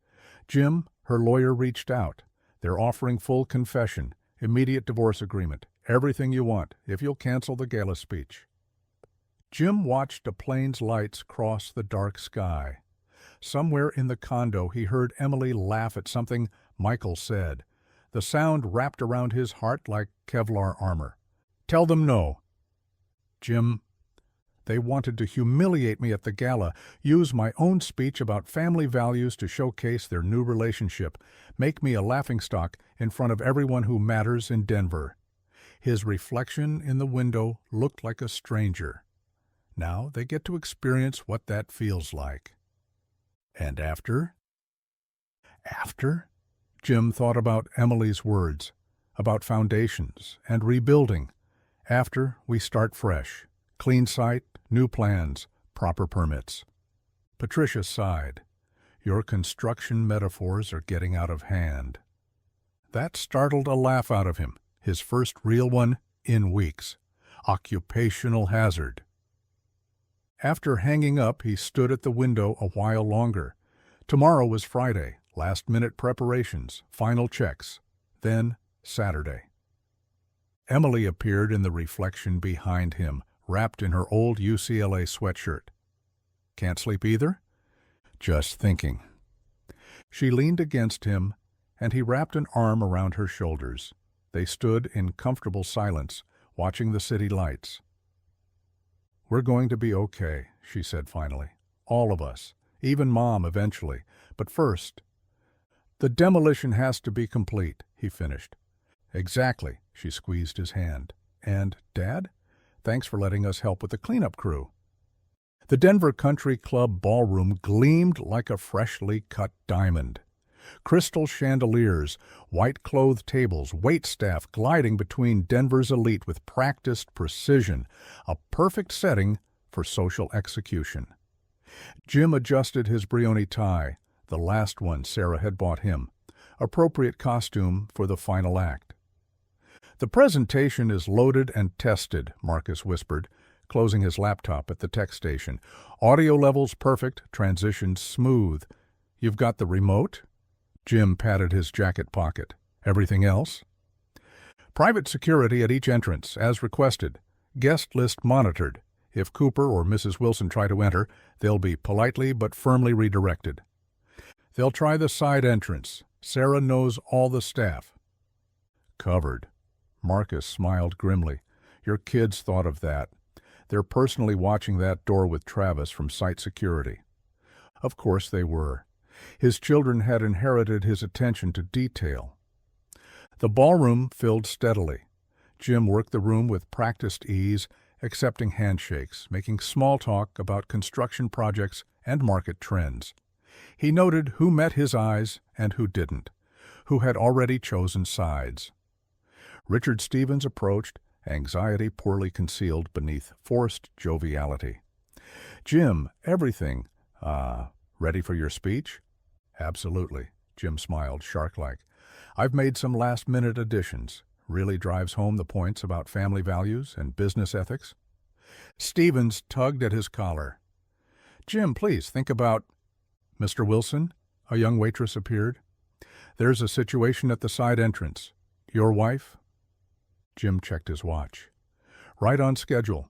Speaker 1: Jim, her lawyer, reached out. They're offering full confession, immediate divorce agreement, everything you want, if you'll cancel the gala speech. Jim watched a plane's lights cross the dark sky. Somewhere in the condo he heard Emily laugh at something Michael said. The sound wrapped around his heart like Kevlar armor. Tell them no. Jim, they wanted to humiliate me at the gala, use my own speech about family values to showcase their new relationship, make me a laughingstock in front of everyone who matters in Denver. His reflection in the window looked like a stranger. Now they get to experience what that feels like. And after? After? Jim thought about Emily's words, about foundations and rebuilding. After, we start fresh. Clean site, new plans, proper permits. Patricia sighed. Your construction metaphors are getting out of hand. That startled a laugh out of him, his first real one in weeks. Occupational hazard. After hanging up, he stood at the window a while longer. Tomorrow was Friday, last-minute preparations, final checks. Then Saturday. Emily appeared in the reflection behind him, wrapped in her old UCLA sweatshirt. Can't sleep either? Just thinking. She leaned against him, and he wrapped an arm around her shoulders. They stood in comfortable silence, watching the city lights. We're going to be okay, she said finally. All of us. Even Mom eventually. But first, the demolition has to be complete, he finished. Exactly, she squeezed his hand. And, Dad? Thanks for letting us help with the cleanup crew. The Denver Country Club ballroom gleamed like a freshly cut diamond. Crystal chandeliers, white-clothed tables, waitstaff gliding between Denver's elite with practiced precision, a perfect setting for social execution. Jim adjusted his Brioni tie, the last one Sarah had bought him, appropriate costume for the final act. The presentation is loaded and tested, Marcus whispered, closing his laptop at the tech station. Audio levels perfect, transitions smooth. You've got the remote? Jim patted his jacket pocket. Everything else? Private security at each entrance, as requested. Guest list monitored. If Cooper or Mrs. Wilson try to enter, they'll be politely but firmly redirected. They'll try the side entrance. Sarah knows all the staff. Covered. Marcus smiled grimly. Your kids thought of that. They're personally watching that door with Travis from site security. Of course they were. His children had inherited his attention to detail. The ballroom filled steadily. Jim worked the room with practiced ease, accepting handshakes, making small talk about construction projects and market trends. He noted who met his eyes and who didn't, who had already chosen sides. Richard Stevens approached, anxiety poorly concealed beneath forced joviality. Jim, everything, Ready for your speech? Absolutely, Jim smiled, shark-like. I've made some last-minute additions. Really drives home the points about family values and business ethics. Stevens tugged at his collar. Jim, please, think about... Mr. Wilson, a young waitress appeared. There's a situation at the side entrance. Your wife? Jim checked his watch. Right on schedule.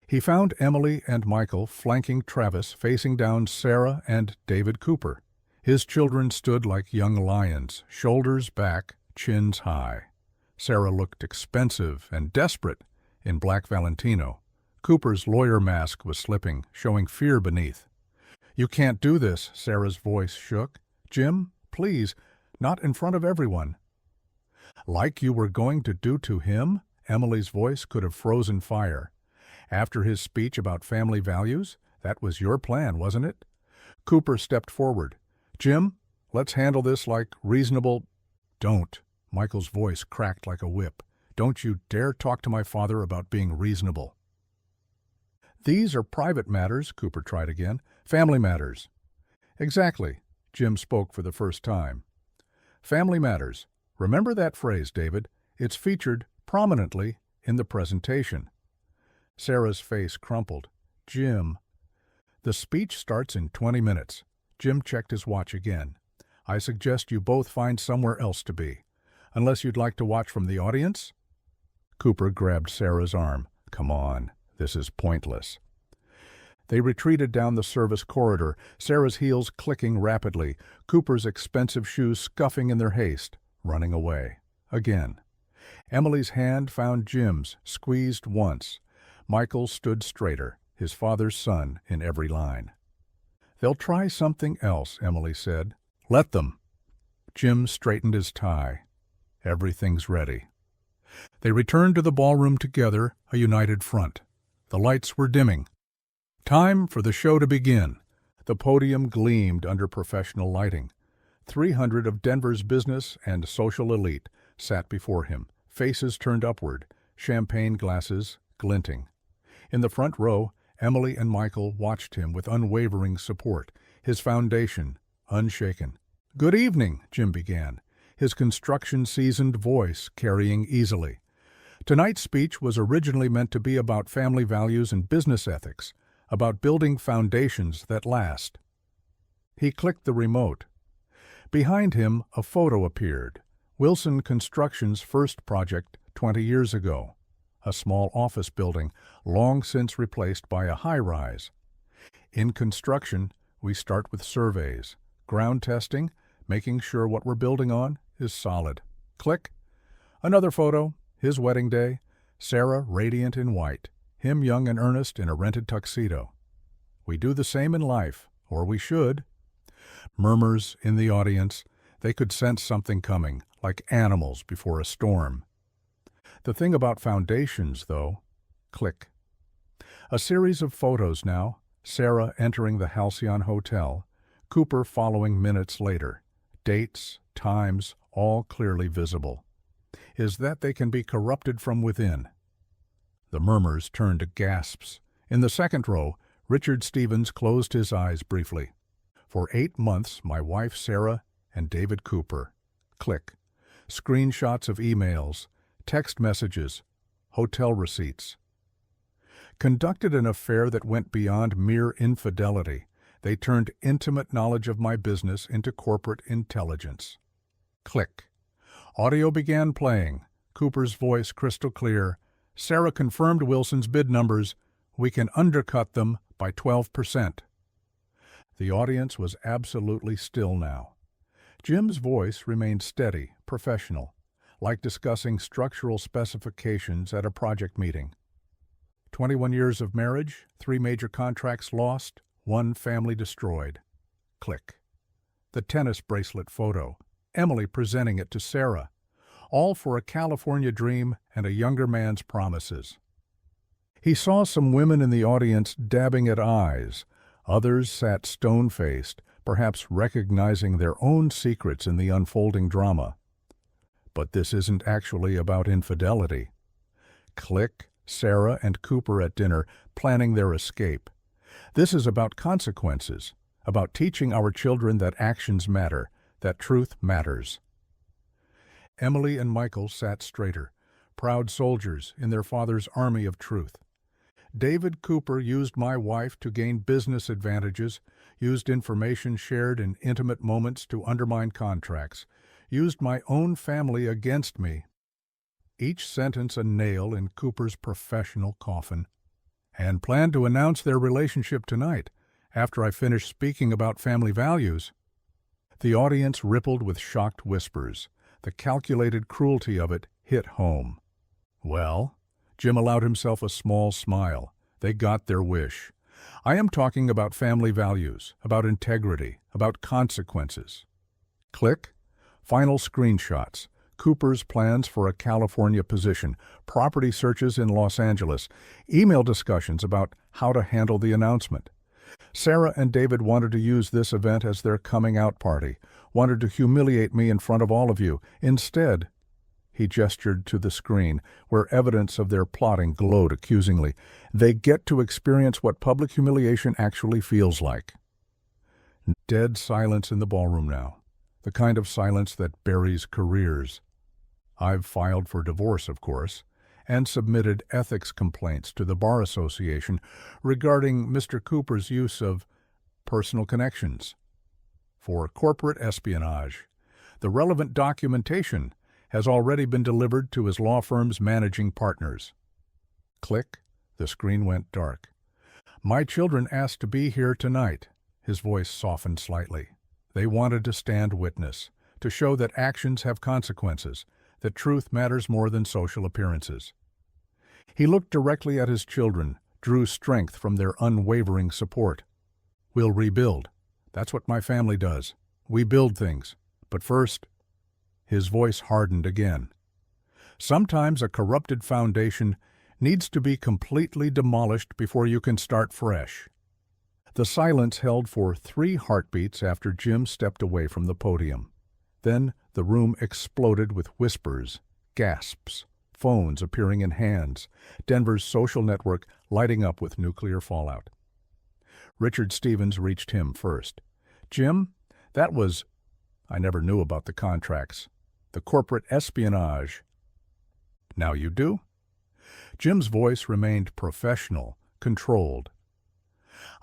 Speaker 1: He found Emily and Michael flanking Travis, facing down Sarah and David Cooper. His children stood like young lions, shoulders back, chins high. Sarah looked expensive and desperate in black Valentino. Cooper's lawyer mask was slipping, showing fear beneath. You can't do this, Sarah's voice shook. Jim, please, not in front of everyone. Like you were going to do to him? Emily's voice could have frozen fire. After his speech about family values, that was your plan, wasn't it? Cooper stepped forward. Jim, let's handle this like reasonable... Don't. Michael's voice cracked like a whip. Don't you dare talk to my father about being reasonable. These are private matters, Cooper tried again. Family matters. Exactly. Jim spoke for the first time. Family matters. Remember that phrase, David. It's featured prominently in the presentation. Sarah's face crumpled. Jim. The speech starts in 20 minutes. Jim checked his watch again. I suggest you both find somewhere else to be. Unless you'd like to watch from the audience? Cooper grabbed Sarah's arm. Come on, this is pointless. They retreated down the service corridor, Sarah's heels clicking rapidly, Cooper's expensive shoes scuffing in their haste, running away. Again. Emily's hand found Jim's, squeezed once. Michael stood straighter, his father's son in every line. They'll try something else, Emily said. Let them. Jim straightened his tie. Everything's ready. They returned to the ballroom together, a united front. The lights were dimming. Time for the show to begin. The podium gleamed under professional lighting. 300 of Denver's business and social elite sat before him, faces turned upward, champagne glasses glinting. In the front row, Emily and Michael watched him with unwavering support, his foundation unshaken. Good evening, Jim began, his construction-seasoned voice carrying easily. Tonight's speech was originally meant to be about family values and business ethics, about building foundations that last. He clicked the remote. Behind him, a photo appeared. Wilson Construction's first project 20 years ago. A small office building, long since replaced by a high-rise. In construction, we start with surveys, ground testing, making sure what we're building on is solid. Click. Another photo, his wedding day, Sarah radiant in white, him young and earnest in a rented tuxedo. We do the same in life, or we should. Murmurs in the audience. They could sense something coming, like animals before a storm. The thing about foundations, though, click. A series of photos now, Sarah entering the Halcyon Hotel, Cooper following minutes later. Dates, times, all clearly visible. Is that they can be corrupted from within. The murmurs turned to gasps. In the second row, Richard Stevens closed his eyes briefly. For 8 months, my wife Sarah and David Cooper. Click. Screenshots of emails, text messages, hotel receipts. Conducted an affair that went beyond mere infidelity. They turned intimate knowledge of my business into corporate intelligence. Click. Audio began playing. Cooper's voice crystal clear. Sarah confirmed Wilson's bid numbers. We can undercut them by 12%. The audience was absolutely still now. Jim's voice remained steady, professional, like discussing structural specifications at a project meeting. 21 years of marriage, 3 major contracts lost, 1 family destroyed. Click. The tennis bracelet photo, Emily presenting it to Sarah, all for a California dream and a younger man's promises. He saw some women in the audience dabbing at eyes. Others sat stone-faced, perhaps recognizing their own secrets in the unfolding drama. But this isn't actually about infidelity. Click. Sarah and Cooper at dinner, planning their escape. This is about consequences, about teaching our children that actions matter, that truth matters. Emily and Michael sat straighter, proud soldiers in their father's army of truth. David Cooper used my wife to gain business advantages, used information shared in intimate moments to undermine contracts, used my own family against me. Each sentence a nail in Cooper's professional coffin. And planned to announce their relationship tonight, after I finished speaking about family values. The audience rippled with shocked whispers. The calculated cruelty of it hit home. Well, Jim allowed himself a small smile. They got their wish. I am talking about family values, about integrity, about consequences. Click. Final screenshots. Cooper's plans for a California position, property searches in Los Angeles, email discussions about how to handle the announcement. Sarah and David wanted to use this event as their coming-out party, wanted to humiliate me in front of all of you. Instead, he gestured to the screen, where evidence of their plotting glowed accusingly. They get to experience what public humiliation actually feels like. Dead silence in the ballroom now, the kind of silence that buries careers. I've filed for divorce, of course, and submitted ethics complaints to the Bar Association regarding Mr. Cooper's use of personal connections for corporate espionage. The relevant documentation has already been delivered to his law firm's managing partners. Click. The screen went dark. My children asked to be here tonight. His voice softened slightly. They wanted to stand witness, to show that actions have consequences, that truth matters more than social appearances. He looked directly at his children, drew strength from their unwavering support. We'll rebuild. That's what my family does. We build things. But first, his voice hardened again. Sometimes a corrupted foundation needs to be completely demolished before you can start fresh. The silence held for 3 heartbeats after Jim stepped away from the podium. Then the room exploded with whispers, gasps, phones appearing in hands, Denver's social network lighting up with nuclear fallout. Richard Stevens reached him first. Jim, that was... I never knew about the contracts. The corporate espionage. Now you do? Jim's voice remained professional, controlled.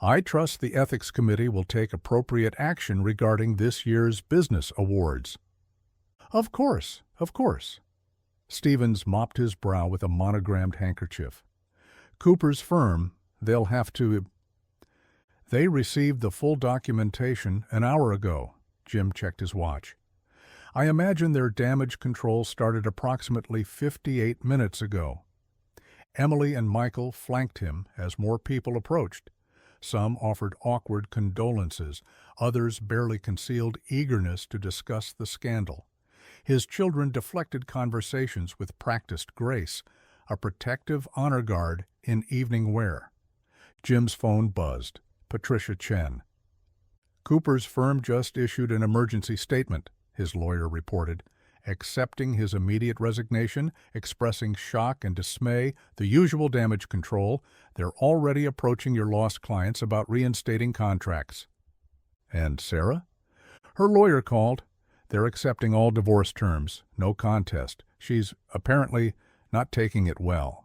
Speaker 1: I trust the Ethics Committee will take appropriate action regarding this year's business awards. Of course, of course. Stevens mopped his brow with a monogrammed handkerchief. Cooper's firm, they'll have to... They received the full documentation an hour ago. Jim checked his watch. I imagine their damage control started approximately 58 minutes ago. Emily and Michael flanked him as more people approached. Some offered awkward condolences, others barely concealed eagerness to discuss the scandal. His children deflected conversations with practiced grace, a protective honor guard in evening wear. Jim's phone buzzed. Patricia Chen. Cooper's firm just issued an emergency statement, his lawyer reported, accepting his immediate resignation, expressing shock and dismay, the usual damage control. They're already approaching your lost clients about reinstating contracts. And Sarah? Her lawyer called. They're accepting all divorce terms, no contest. She's apparently not taking it well.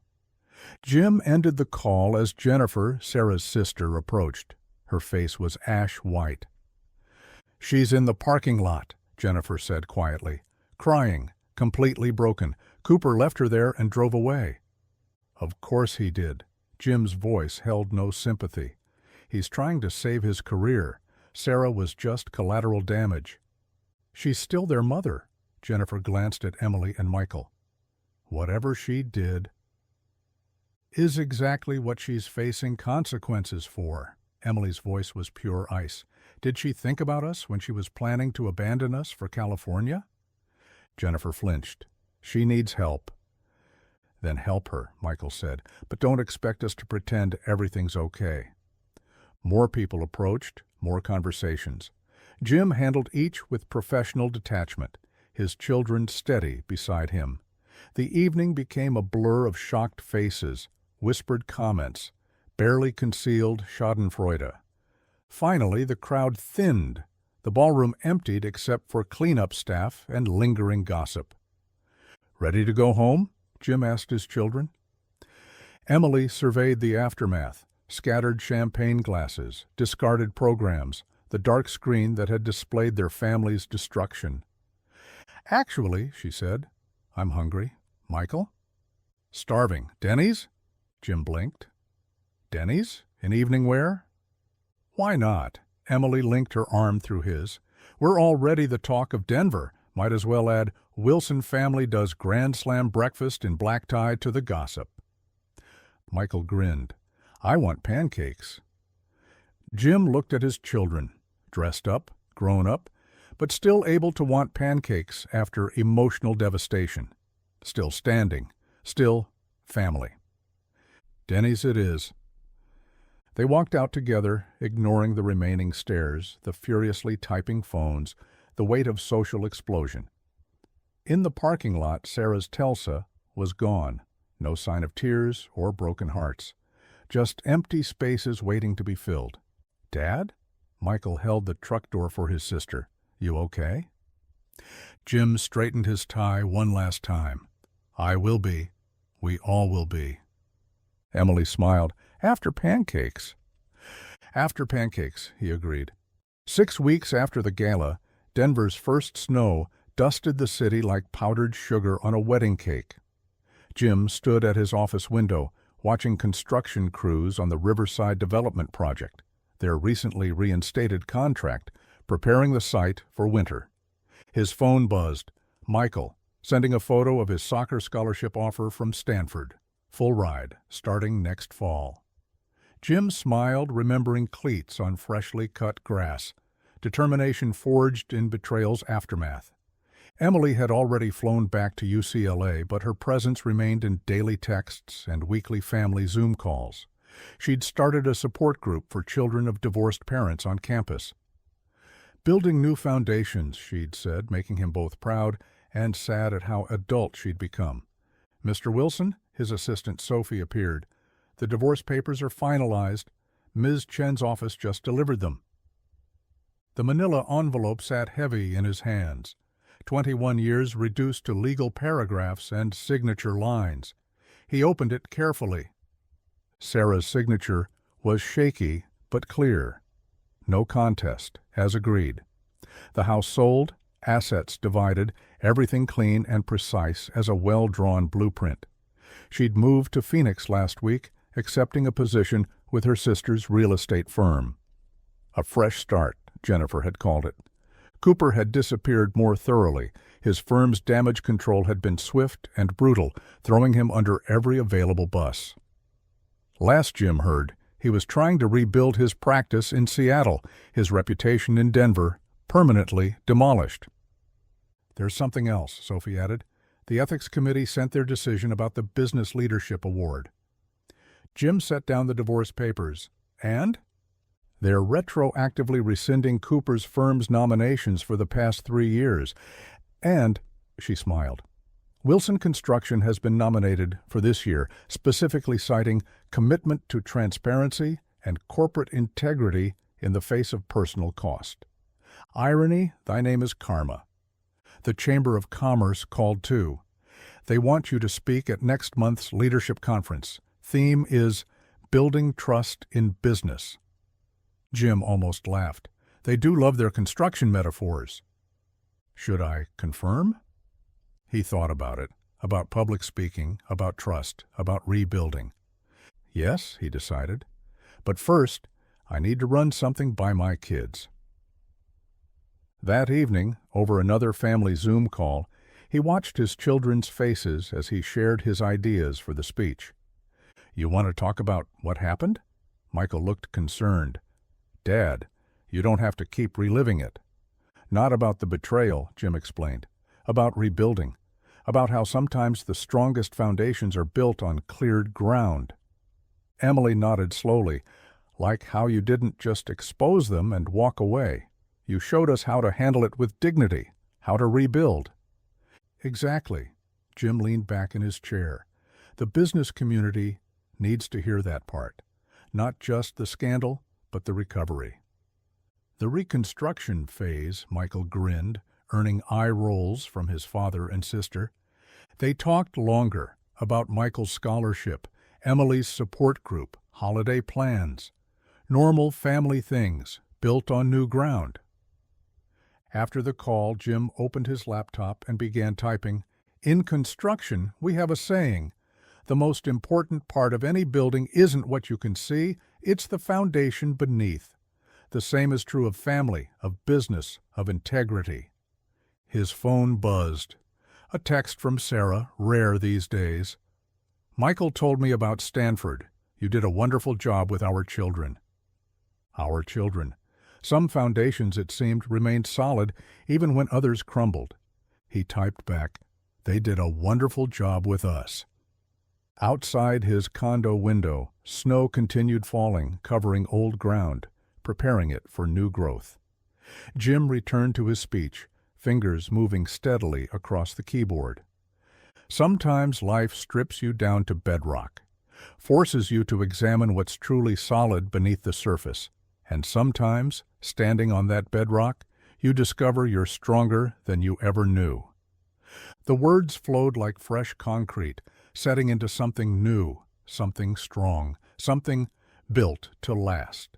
Speaker 1: Jim ended the call as Jennifer, Sarah's sister, approached. Her face was ash white. She's in the parking lot, Jennifer said quietly, crying, completely broken. Cooper left her there and drove away. Of course he did. Jim's voice held no sympathy. He's trying to save his career. Sarah was just collateral damage. She's still their mother. Jennifer glanced at Emily and Michael. Whatever she did is exactly what she's facing consequences for. Emily's voice was pure ice. Did she think about us when she was planning to abandon us for California? Jennifer flinched. She needs help. Then help her, Michael said, but don't expect us to pretend everything's okay. More people approached, more conversations. Jim handled each with professional detachment, his children steady beside him. The evening became a blur of shocked faces, whispered comments, barely concealed schadenfreude. Finally, the crowd thinned. The ballroom emptied except for cleanup staff and lingering gossip. "Ready to go home?" Jim asked his children. Emily surveyed the aftermath, scattered champagne glasses, discarded programs, the dark screen that had displayed their family's destruction. "Actually," she said, "I'm hungry. Michael?" "Starving. Denny's?" Jim blinked. "Denny's? In evening wear?" "Why not?" Emily linked her arm through his. "We're already the talk of Denver. Might as well add, Wilson family does Grand Slam breakfast in black tie to the gossip." Michael grinned. "I want pancakes." Jim looked at his children, dressed up, grown up, but still able to want pancakes after emotional devastation. Still standing, still family. "Denny's it is." They walked out together, ignoring the remaining stares, the furiously typing phones, the weight of social explosion. In the parking lot, Sarah's Telsa was gone. No sign of tears or broken hearts. Just empty spaces waiting to be filled. "Dad?" Michael held the truck door for his sister. "You okay?" Jim straightened his tie one last time. "I will be. We all will be." Emily smiled. "After pancakes." "After pancakes," he agreed. 6 weeks after the gala, Denver's first snow dusted the city like powdered sugar on a wedding cake. Jim stood at his office window, watching construction crews on the Riverside Development Project, their recently reinstated contract, preparing the site for winter. His phone buzzed. Michael, sending a photo of his soccer scholarship offer from Stanford. Full ride, starting next fall. Jim smiled, remembering cleats on freshly cut grass, determination forged in betrayal's aftermath. Emily had already flown back to UCLA, but her presence remained in daily texts and weekly family Zoom calls. She'd started a support group for children of divorced parents on campus. "Building new foundations," she'd said, making him both proud and sad at how adult she'd become. "Mr. Wilson," his assistant Sophie appeared. "The divorce papers are finalized. Ms. Chen's office just delivered them." The manila envelope sat heavy in his hands. 21 years reduced to legal paragraphs and signature lines. He opened it carefully. Sarah's signature was shaky but clear. No contest, as agreed. The house sold, assets divided, everything clean and precise as a well-drawn blueprint. She'd moved to Phoenix last week, accepting a position with her sister's real estate firm. A fresh start, Jennifer had called it. Cooper had disappeared more thoroughly. His firm's damage control had been swift and brutal, throwing him under every available bus. Last Jim heard, he was trying to rebuild his practice in Seattle, his reputation in Denver permanently demolished. "There's something else," Sophie added. "The ethics committee sent their decision about the Business Leadership Award." Jim set down the divorce papers. "And?" "They're retroactively rescinding Cooper's firm's nominations for the past 3 years. And," she smiled, "Wilson Construction has been nominated for this year, specifically citing commitment to transparency and corporate integrity in the face of personal cost. Irony, thy name is karma." The Chamber of Commerce called too. "They want you to speak at next month's leadership conference. Theme is Building Trust in Business." Jim almost laughed. "They do love their construction metaphors." "Should I confirm?" He thought about it, about public speaking, about trust, about rebuilding. "Yes," he decided. "But first, I need to run something by my kids." That evening, over another family Zoom call, he watched his children's faces as he shared his ideas for the speech. "You want to talk about what happened?" Michael looked concerned. "Dad, you don't have to keep reliving it." "Not about the betrayal," Jim explained. "About rebuilding. About how sometimes the strongest foundations are built on cleared ground." Emily nodded slowly. "Like how you didn't just expose them and walk away. You showed us how to handle it with dignity, how to rebuild." "Exactly." Jim leaned back in his chair. "The business community needs to hear that part. Not just the scandal, but the recovery." The reconstruction phase, Michael grinned, earning eye rolls from his father and sister. They talked longer about Michael's scholarship, Emily's support group, holiday plans, normal family things built on new ground. After the call, Jim opened his laptop and began typing. In construction, we have a saying, the most important part of any building isn't what you can see, it's the foundation beneath. The same is true of family, of business, of integrity. His phone buzzed. A text from Sarah, rare these days. Michael told me about Stanford. You did a wonderful job with our children. Our children. Some foundations, it seemed, remained solid even when others crumbled. He typed back, they did a wonderful job with us. Outside his condo window, snow continued falling, covering old ground, preparing it for new growth. Jim returned to his speech, fingers moving steadily across the keyboard. Sometimes life strips you down to bedrock, forces you to examine what's truly solid beneath the surface, and sometimes, standing on that bedrock, you discover you're stronger than you ever knew. The words flowed like fresh concrete, setting into something new, something strong, something built to last.